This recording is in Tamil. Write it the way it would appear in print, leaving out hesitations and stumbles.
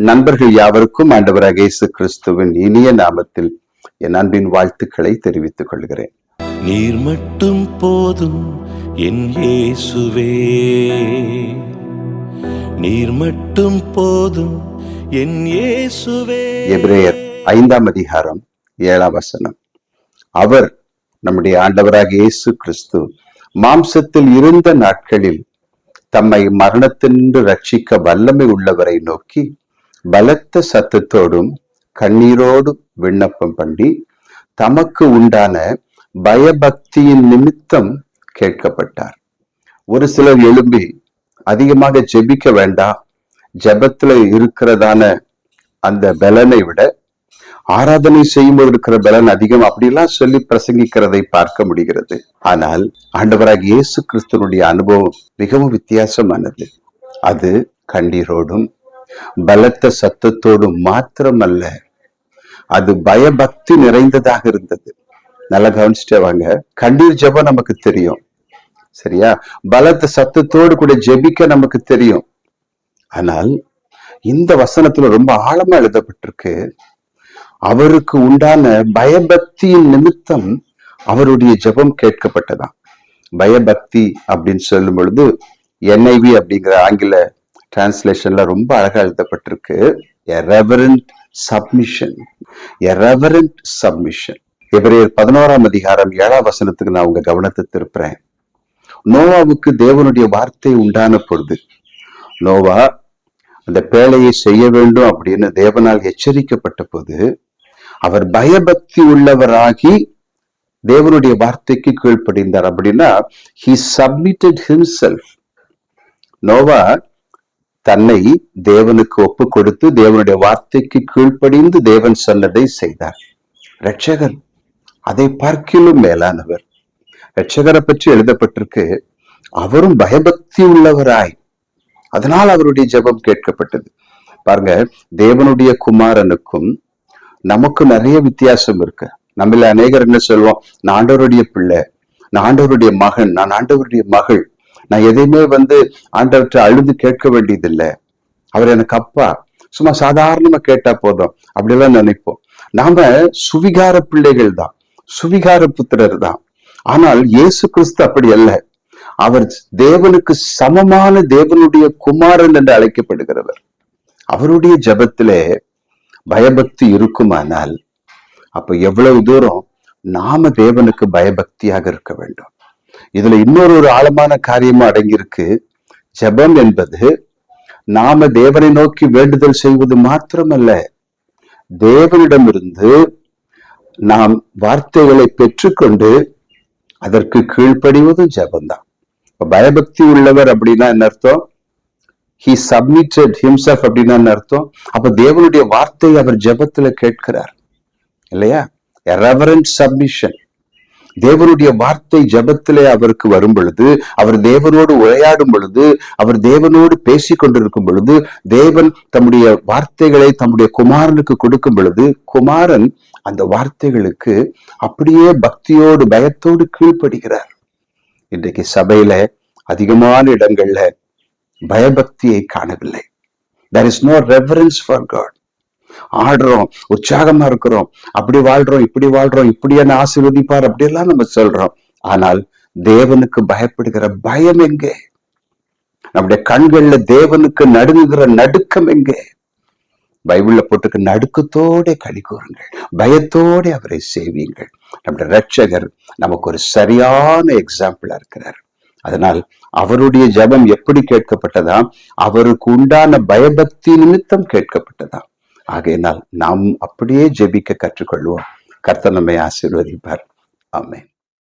நண்பர்கள் யாவருக்கும் ஆண்டவராகிய இயேசு கிறிஸ்துவின் இனிய நாமத்தில் என் அன்பின் வாழ்த்துக்களை தெரிவித்துக் கொள்கிறேன். நீர் மட்டும் போதும் என் இயேசுவே, நீர் மட்டும் போதும் என் இயேசுவே. எபிரேயர் 5ஆம் அதிகாரம் 7ஆம் வசனம். அவர் நம்முடைய ஆண்டவராகிய இயேசு கிறிஸ்து மாம்சத்தில் இருந்த நாட்களில் தம்மை மரணத்தினின்று ரட்சிக்க வல்லமை உள்ளவரை நோக்கி பலத்த சத்தத்தோடும் கண்ணீரோடும் விண்ணப்பம் பண்ணி தமக்கு உண்டான பயபக்தியின் நிமித்தம் கேட்கப்பட்டார். ஒரு சிலர் எழும்பி அதிகமாக ஜெபிக்க வேண்டாம், ஜெபத்துல இருக்கிறதான அந்த பலனை விட ஆராதனை செய்யும்போது இருக்கிற பலன் அதிகம், அப்படிலாம் சொல்லி பிரசங்கிக்கிறதை பார்க்க முடிகிறது. ஆனால் ஆண்டவராகிய இயேசு கிறிஸ்துவனுடைய அனுபவம் மிகவும் வித்தியாசமானது. அது கண்ணீரோடும் பலத்த சத்தத்தோடும் மாத்திரமல்ல, அது பயபக்தி நிறைந்ததாக இருந்தது. நல்லா கவனிச்சுட்டே வாங்க. கண்ணீர் ஜெபம் நமக்கு தெரியும், சரியா? பலத்த சத்தத்தோடு கூட ஜெபிக்க நமக்கு தெரியும். ஆனால் இந்த வசனத்துல ரொம்ப ஆழமா எழுதப்பட்டிருக்கு, அவருக்கு உண்டான பயபக்தியின் நிமித்தம் அவருடைய ஜெபம் கேட்கப்பட்டதாம். பயபக்தி அப்படின்னு சொல்லும் பொழுது NIV அப்படிங்கிற ஆங்கில டிரான்ஸ்லேஷன்ல ரொம்ப அழகா எழுதப்பட்டிருக்கு, a reverent submission, a reverent submission. எபிரேயர் 11ஆம் அதிகாரம் 7ஆம் வசனத்துக்கு நான் உங்க கவனத்தை திருப்புறேன். நோவாவுக்கு தேவனுடைய வார்த்தை உண்டான பொழுது நோவா அந்த பேழையை செய்ய வேண்டும் அப்படின்னு தேவனால் எச்சரிக்கப்பட்ட போது அவர் பயபக்தி உள்ளவராகி தேவனுடைய வார்த்தைக்கு கீழ்ப்படிந்தார். அப்படின்னா he submitted himself. நோவா தன்னை தேவனுக்கு ஒப்பு கொடுத்து தேவனுடைய வார்த்தைக்கு கீழ்ப்படிந்து தேவன் சொன்னதை செய்தார். இரட்சகர் அதை பார்க்கிலும் மேலானவர். இரட்சகரை பற்றி எழுதப்பட்டிருக்கு, அவரும் பயபக்தி உள்ளவராய், அதனால் அவருடைய ஜெபம் கேட்கப்பட்டது. பாருங்க, தேவனுடைய குமாரனுக்கும் நமக்கு நிறைய வித்தியாசம் இருக்கு. நம்மள அநேகர் என்ன சொல்லுவோம், நான் ஆண்டவருடைய பிள்ளை, நான் ஆண்டவருடைய மகன், நான் ஆண்டவருடைய மகள், நான் எதையுமே ஆண்டவற்றை அழுது கேட்க வேண்டியதில்லை, அவர் எனக்கு அப்பா, சும்மா சாதாரணமா கேட்டா போதும் அப்படிலாம் நினைப்போம். நாம சுவிகார பிள்ளைகள் தான், சுவிகார புத்திரர் தான். ஆனால் இயேசு கிறிஸ்து அப்படி அல்ல. அவர் தேவனுக்கு சமமான தேவனுடைய குமாரன் என்று அழைக்கப்படுகிறவர். அவருடைய ஜெபத்திலே பயபக்தி இருக்குமானால் அப்ப எவ்வளவு தூரம் நாம தேவனுக்கு பயபக்தியாக இருக்க வேண்டும். இதுல இன்னொரு ஆழமான காரியமும் அடங்கியிருக்கு. ஜெபம் என்பது நாம தேவனை நோக்கி வேண்டுதல் செய்வது மாத்திரமல்ல, தேவனிடமிருந்து நாம் வார்த்தைகளை பெற்றுக்கொண்டு அதற்கு கீழ்ப்படிவதும் ஜெபம்தான். பயபக்தி உள்ளவர் அப்படின்னா என்ன அர்த்தம்? he submitted himself அப்படின்னா என்ன அர்த்தம்? அப்ப தேவனுடைய வார்த்தை அவர் ஜெபத்துல கேட்கிறார் இல்லையா? a reverent submission. தேவனுடைய வார்த்தை ஜெபத்திலே அவருக்கு வரும் பொழுது, அவர் தேவனோடு உரையாடும் பொழுது, அவர் தேவனோடு பேசி கொண்டிருக்கும் பொழுது, தேவன் தம்முடைய வார்த்தைகளை தம்முடைய குமாரனுக்கு கொடுக்கும் பொழுது, குமாரன் அந்த வார்த்தைகளுக்கு அப்படியே பக்தியோடு பயத்தோடு கீழ்ப்படுகிறார். இன்றைக்கு சபையில அதிகமான இடங்கள்ல பயபக்தியை காணவில்லை. there is no reverence for God. ஆடுறோம், உற்சாகமா இருக்கிறோம், அப்படி வாழ்றோம், இப்படி வாழ்றோம், இப்படியான ஆசீர்வதிப்பார் அப்படியெல்லாம் நம்ம சொல்றோம். ஆனால் தேவனுக்கு பயப்படுகிற பயம் எங்கே? நம்முடைய கண்கள்ல தேவனுக்கு நடுங்குகிற நடுக்கம் எங்கே? பைபிள்ல போட்டுக்கு நடுக்கத்தோட களி கூறுங்கள், பயத்தோட அவரை சேவியுங்கள். நம்முடைய இரட்சகர் நமக்கு ஒரு சரியான எக்ஸாம்பிளா இருக்கிறார். அதனால் அவருடைய ஜெபம் எப்படி கேட்கப்பட்டதாம்? அவருக்கு உண்டான பயபக்தி நிமித்தம் கேட்கப்பட்டதாம். ஆகையினால் நாம் அப்படியே ஜெபிக்க கற்றுக்கொள்வோம். கர்த்தர் நம்மை ஆசீர்வதிப்பார். ஆமென்.